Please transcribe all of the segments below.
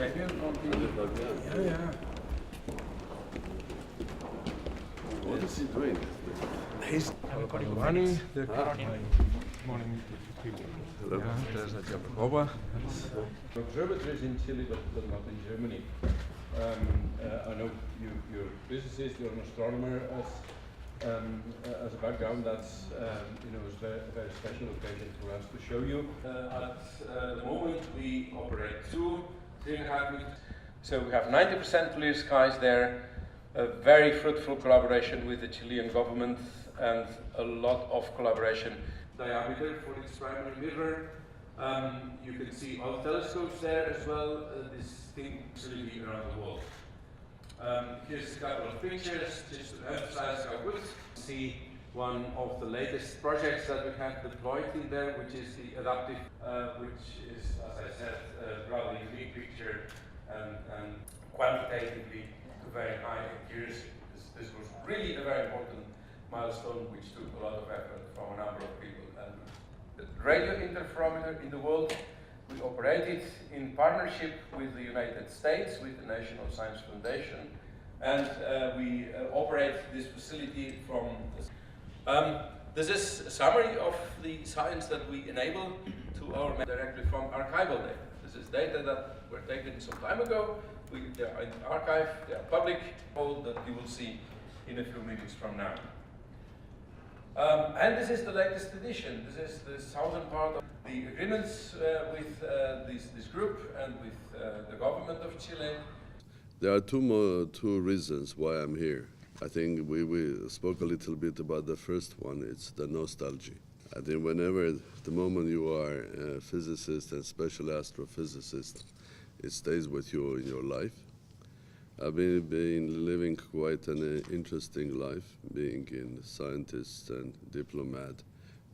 Yeah. What is he doing? He's Yerevani, the morning people. Hello. There's a job. Observatories in Chile, but not in Germany. I know you're a physicist, you're an astronomer. As a background, that's is a very special occasion for us to show you. At the moment, we operate 3.5 meters. So we have 90% clear skies there. A very fruitful collaboration with the Chilean government and a lot of collaboration. Diameter for its primary mirror. You can see all telescopes there as well. This thing really be around the world. Here's a couple of pictures just to emphasize how good. See one of the latest projects that we have deployed in there, which is the adaptive, which is, as I said, a rather unique picture and quantitatively to very high accuracy. This was really a very important milestone which took a lot of effort from a number of people. And the radio interferometer in the world, we operated in partnership with the United States, with the National Science Foundation, and we operate this facility from. This is a summary of the science that we enable to our directly from archival data. This is data that were taken some time ago. They are in the archive, they are public, all that you will see in a few minutes from now. And this is the latest edition. This is the southern part of the agreements with this group and with the government of Chile. There are two reasons why I'm here. I think we spoke a little bit about the first one. It's the nostalgia. I think whenever, the moment you are a physicist and special astrophysicist, it stays with you in your life. I've been living quite an interesting life, being a scientist and diplomat,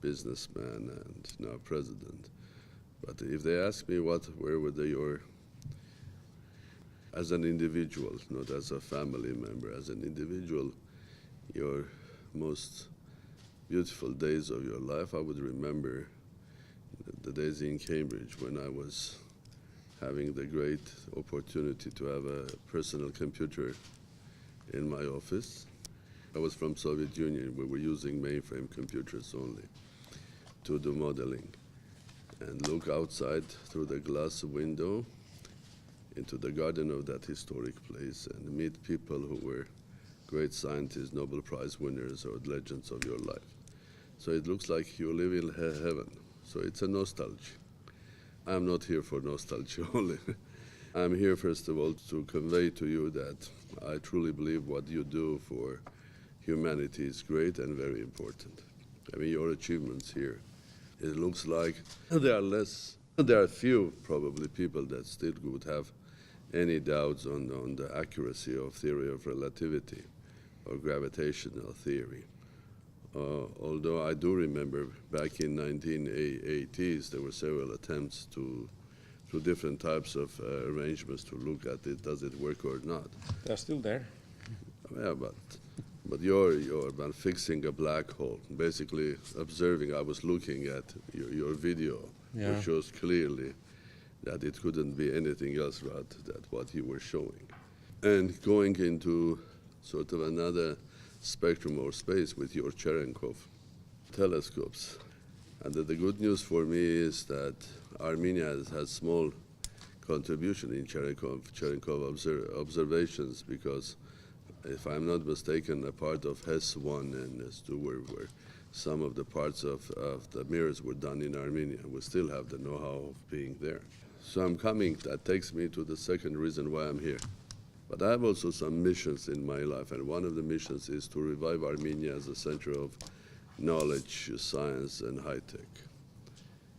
businessman, and now president. But if they ask me where were your, as an individual, not as a family member, as an individual, your most beautiful days of your life, I would remember the days in Cambridge when I was having the great opportunity to have a personal computer in my office. I was from Soviet Union. We were using mainframe computers only to do modeling and look outside through the glass window into the garden of that historic place and meet people who were great scientists, Nobel Prize winners, or legends of your life. So it looks like you live in heaven. So it's a nostalgia. I'm not here for nostalgia only. I'm here, first of all, to convey to you that I truly believe what you do for humanity is great and very important. I mean, your achievements here, it looks like there are few probably people that still would have any doubts on the accuracy of theory of relativity or gravitational theory. Although I do remember back in 1980s, there were several attempts to different types of arrangements to look at it, does it work or not? They're still there. Yeah, but you're about fixing a black hole, basically observing. I was looking at your video, which shows clearly that it couldn't be anything else but that what you were showing. And going into sort of another spectrum or space with your Cherenkov telescopes. And the good news for me is that Armenia has small contribution in Cherenkov observations, because if I'm not mistaken, a part of HES 1 and HES 2 were some of the parts of the mirrors were done in Armenia. We still have the know-how of being there. So I'm coming, that takes me to the second reason why I'm here. But I have also some missions in my life, and one of the missions is to revive Armenia as a center of knowledge, science, and high tech.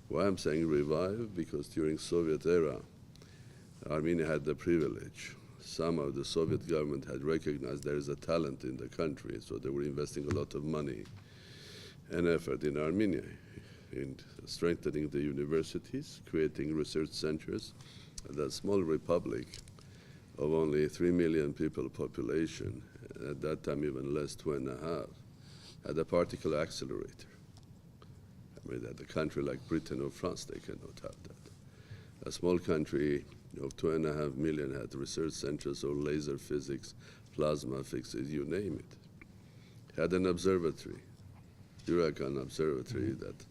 Why I'm saying revive? Because during Soviet era, Armenia had the privilege. Some of the Soviet government had recognized there is a talent in the country, so they were investing a lot of money and effort in Armenia, in strengthening the universities, creating research centers. The small republic of only 3 million people population, at that time even less, 2.5, had a particle accelerator. I mean, that a country like Britain or France, they cannot have that. A small country of 2.5 million had research centers or laser physics, plasma physics, you name it. Had an observatory, Byurakani observatory, that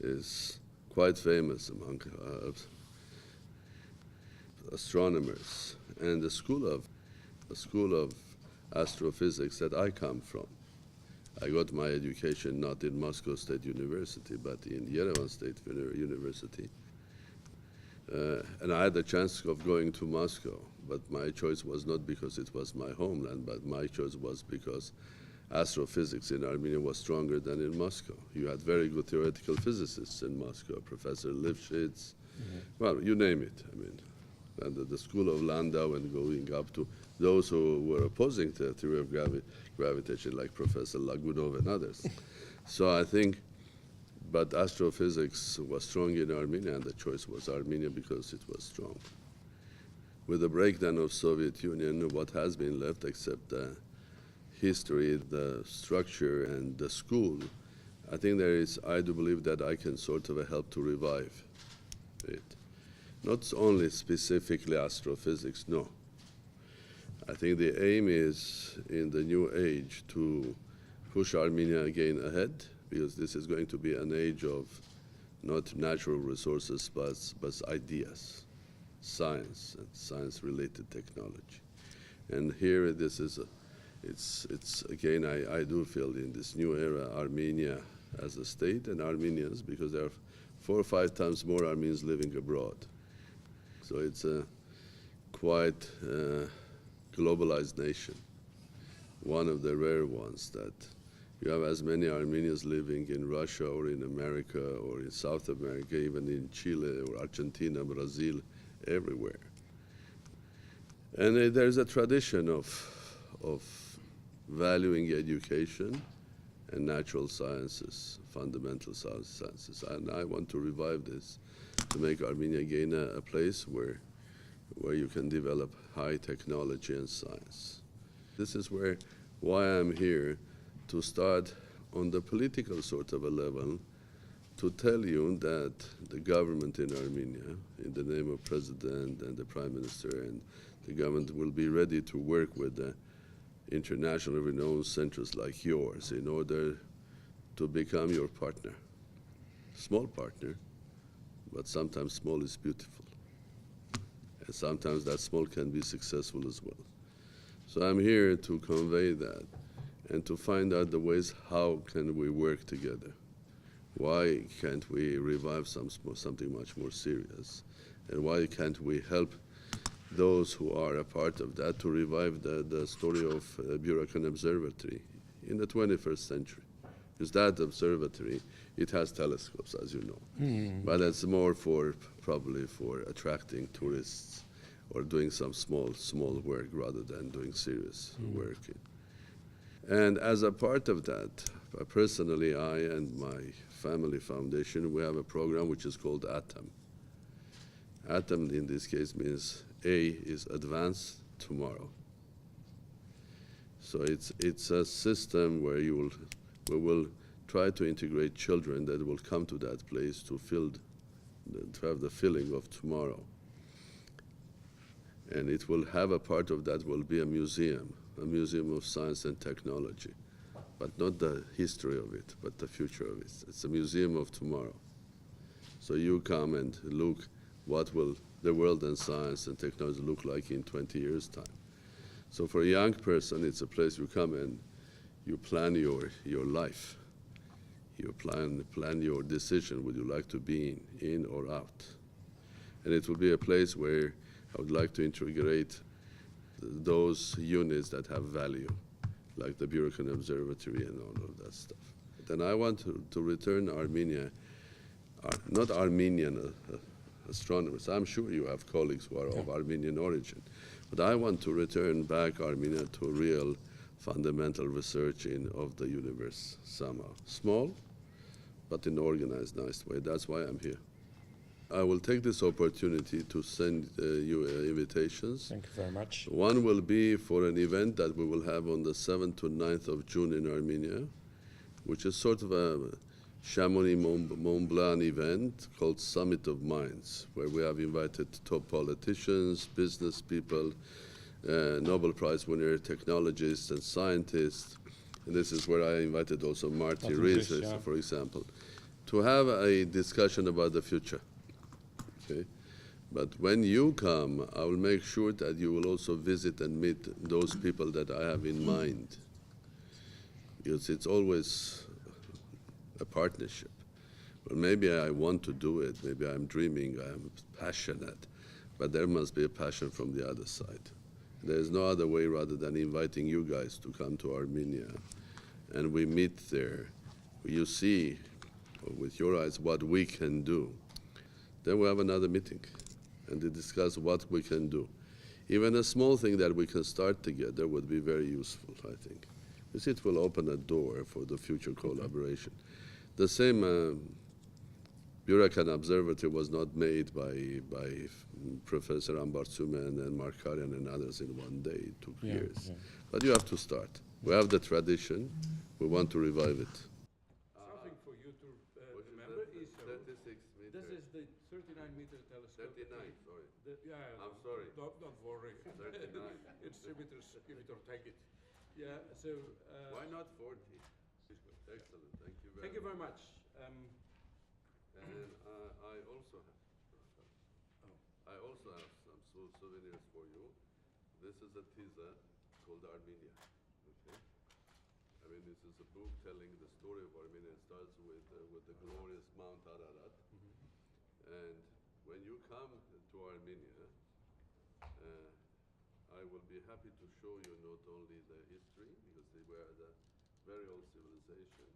is quite famous among astronomers, and the school of astrophysics that I come from. I got my education not in Moscow State University, but in Yerevan State University. And I had the chance of going to Moscow, but my choice was not because it was my homeland, but my choice was because astrophysics in Armenia was stronger than in Moscow. You had very good theoretical physicists in Moscow, Professor Lifshitz, well, you name it. I mean, and the school of Landau, and going up to those who were opposing the theory of gravitation, like Professor Lagunov and others. So I think, but astrophysics was strong in Armenia, and the choice was Armenia because it was strong. With the breakdown of Soviet Union, what has been left except the history, the structure, and the school, I think I do believe that I can sort of help to revive it. Not only specifically astrophysics, no. I think the aim is, in the new age, to push Armenia again ahead, because this is going to be an age of not natural resources, but ideas, science, and science-related technology. And here, it's again, I do feel in this new era, Armenia as a state, and Armenians, because there are 4 or 5 times more Armenians living abroad. So it's a quite globalized nation, one of the rare ones that you have as many Armenians living in Russia or in America or in South America, even in Chile or Argentina, Brazil, everywhere. And there's a tradition of valuing education and natural sciences, fundamental sciences. And I want to revive this, to make Armenia again a place where you can develop high technology and science. This is why I'm here, to start on the political sort of a level, to tell you that the government in Armenia, in the name of President and the Prime Minister, and the government will be ready to work with the internationally renowned centers like yours in order to become your partner. Small partner, but sometimes small is beautiful. And sometimes that small can be successful as well. So I'm here to convey that and to find out the ways how can we work together. Why can't we revive something much more serious? And why can't we help those who are a part of that to revive the story of Byurakani Observatory in the 21st century? Because that observatory, it has telescopes, as you know. But it's more probably for attracting tourists or doing some small work rather than doing serious work. And as a part of that, personally, I and my family foundation, we have a program which is called ATOM. ATOM in this case means A is advance tomorrow. So it's a system where we will try to integrate children that will come to that place to have the feeling of tomorrow. And it will have a part of that will be a museum of science and technology, but not the history of it, but the future of it. It's a museum of tomorrow. So you come and look what will the world and science and technology look like in 20 years' time. So for a young person, it's a place you come and you plan your life. You plan your decision, would you like to be in or out? And it will be a place where I would like to integrate those units that have value, like the Byurakani Observatory and all of that stuff. Then I want to return Armenia, not Armenian astronomers. I'm sure you have colleagues who are of Armenian origin, but I want to return back Armenia to real fundamental research of the universe somehow. Small, but in an organized, nice way. That's why I'm here. I will take this opportunity to send you invitations. Thank you very much. One will be for an event that we will have on the 7th to 9th of June in Armenia, which is sort of a Chamonix Mont Blanc event called Summit of Minds, where we have invited top politicians, business people, Nobel Prize winner, technologists and scientists. And this is where I invited also Marty Rees, for example, to have a discussion about the future. Okay? But when you come, I will make sure that you will also visit and meet those people that I have in mind. Because it's always a partnership. Well, maybe I want to do it, maybe I'm dreaming, I'm passionate, but there must be a passion from the other side. There is no other way rather than inviting you guys to come to Armenia, and we meet there. You see with your eyes what we can do. Then we have another meeting, and we discuss what we can do. Even a small thing that we can start together would be very useful, I think. Because it will open a door for the future collaboration. The same Bյուրականի Observatory was not made by Professor Ambartsuman and Markarian and others in one day. It took years. Yeah. But you have to start. We have the tradition. We want to revive it. Something for you to remember is 36 meters. this is the 39-meter telescope. 39, sorry. I'm sorry. Don't worry. 39. It's 3 meters, give it or take it. Yeah, so... why not 40? Excellent, thank you very much. Thank you very much. And I also have some souvenirs for you. This is a teaser called Armenia. Okay? I mean, this is a book telling the story of Armenia. It starts with the glorious Mount Ararat. And when you come to Armenia, I will be happy to show you not only the history, because they were the very old civilization,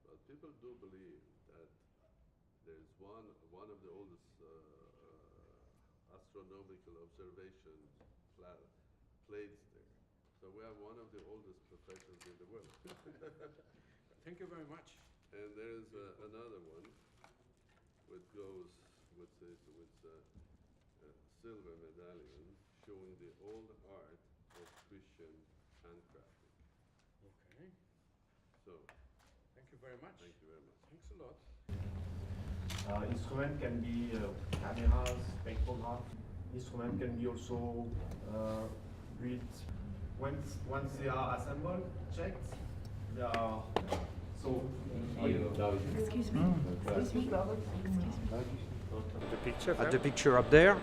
but people do believe that there's one of the oldest astronomical observation plates there. So we have one of the oldest professions in the world. Thank you very much. And there's another one which goes with silver medallion showing the old art of Christian handcrafting. Okay. So, thank you very much. Thank you very much. Thanks a lot. Instrument can be cameras, spectrograph. Instrument can be also built. Once they are assembled, checked, they are so. Excuse me. Excuse me. The picture. At the picture up there.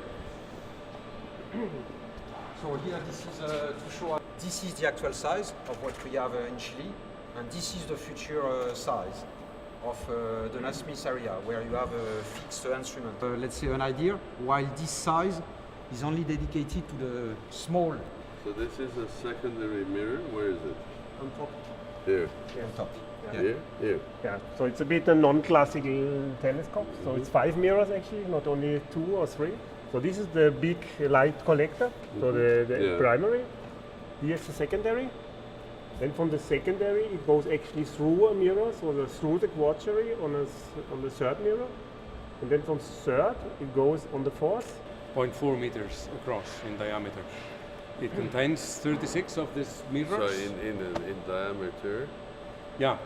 So here this is to show This is the actual size of what we have in Chile, and this is the future size of the Nasmith area, where you have a fixed instrument. Let's say an idea, while this size is only dedicated to the small. So this is a secondary mirror. Where is it? On top. Here. On top. Yeah. Here? Here. Yeah. So it's a bit a non-classical telescope. So it's 5 mirrors actually, not only 2 or 3. So this is the big light collector. So the primary. Here's the secondary. Then from the secondary, it goes actually through a mirror, so through the quaternary on the third mirror. And then from third, it goes on the fourth. 0.4 meters across in diameter. It contains 36 of these mirrors. So in diameter. Yeah,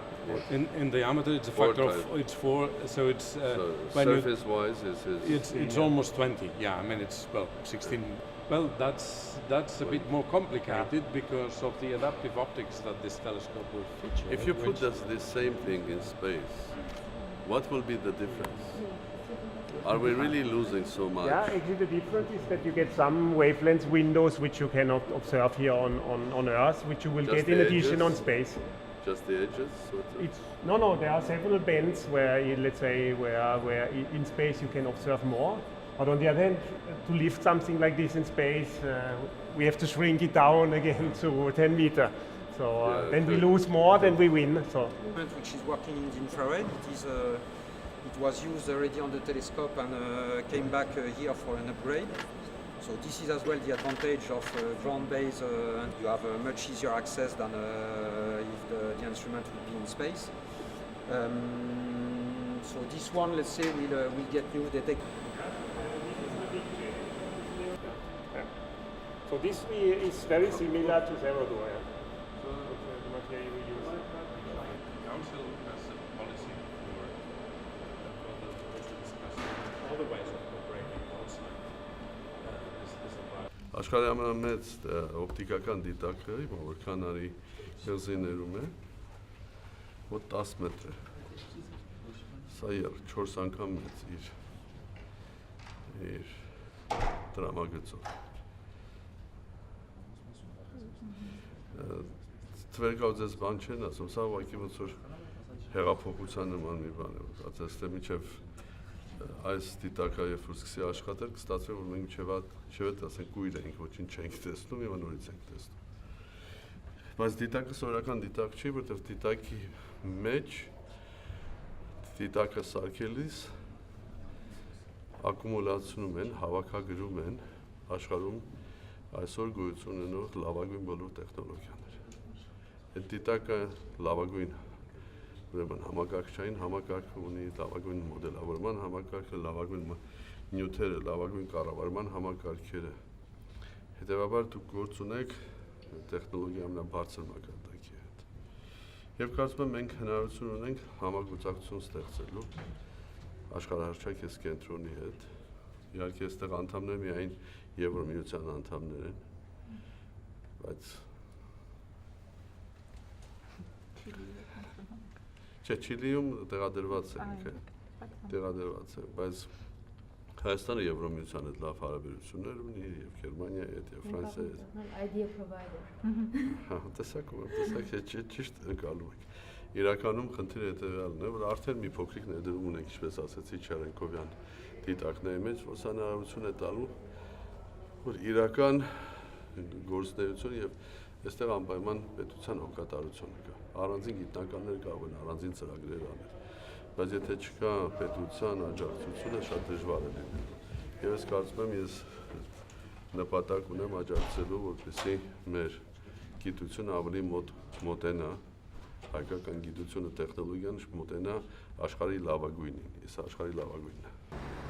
in diameter it's a factor of it's 4. So it's so when surface-wise it's almost 20. Yeah, I mean it's 16. Well, that's a bit more complicated because of the adaptive optics that this telescope will feature. If you put this same thing in space, what will be the difference? Are we really losing so much? Yeah, actually the difference is that you get some wavelength windows which you cannot observe here on Earth, which you will Just get in addition edges? on space. Just the edges? No, there are several bands where, let's say, where in space you can observe more. But on the other hand, to lift something like this in space, we have to shrink it down again to 10 meters. So then we lose more than we win. So. Which is working in the infrared. It was used already on the telescope and came back here for an upgrade. So this is as well the advantage of ground-based, and you have a much easier access than if the instrument would be in space. So this one, let's say, will get new detect. So this is very similar to Zero-Door. The material we use. The council has a policy for other ways of operating also is about. Աշխարհի ամենամեծ օպտիկական դիտակը որքան արի հերզիներում է, մոտ 10 մետր է։ Սա 4 անգամ մեծ իր դրամագծով։ Թվերգաուձես բան չեն ասում, սա ուղղակի ոնց որ հեղափոխության նման մի բան է, ասես թե մինչև այս դիտակը երբ որ սկսի աշխատել, կստացվի որ մենք մինչև ասենք կույր ենք, ոչինչ չենք տեսնում եւ նորից ենք տեսնում։ Բայց դիտակը սովորական դիտակ չի, որտեղ դիտակի մեջ դիտակը սարքելիս ակումուլացնում են, հավաքագրում են աշխարհում այսօր գոյություն ունեցող լավագույն բոլոր տեխնոլոգիաները։ Այդ դիտակը լավագույն ուրեմն համակարգչային համակարգ ունի, լավագույն մոդելավորման համակարգը, լավագույն նյութերը, լավագույն կառավարման համակարգերը։ Հետևաբար դուք գործ ունեք տեխնոլոգիայի ամենաբարձր մակարդակի հետ։ Եվ կարծում եմ մենք հնարավորություն ունենք համագործակցություն ստեղծելու աշխարհահռչակ այս կենտրոնի հետ։ Իհարկե այստեղ անդամները միայն Եվրոմիության անդամներ են, բայց Չիլիում տեղադրված ենք, բայց Հայաստանը Եվրոմիության հետ լավ հարաբերություններ ունի, եւ Գերմանիայի հետ, եւ Ֆրանսիայի հետ։ Idea provider։ Հա, տեսակ ճիշտ ընկալում եք։ Իրականում խնդիրը հետեւյալն է, որ արդեն մի փոքրիկ ներդրում ունենք, ինչպես ասացի Չարենկովյան դիտակների մեջ, որ սա հնարավորություն է տալու, որ իրական գործունեություն եւ այստեղ անպայման պետության հոգատարությունը կա։ Առանձին գիտնականներ կարող են առանձին ծրագրեր անել, բայց եթե չկա պետության աջակցությունը, շատ դժվար է լինելու։ Եվ ես կարծում եմ, ես նպատակ ունեմ աջակցելու, որպեսզի մեր գիտությունը ավելի մոտենա, հայկական գիտությունը, տեխնոլոգիան մոտենա աշխարհի լավագույնին, իսկ աշխարհի լավագույնն է։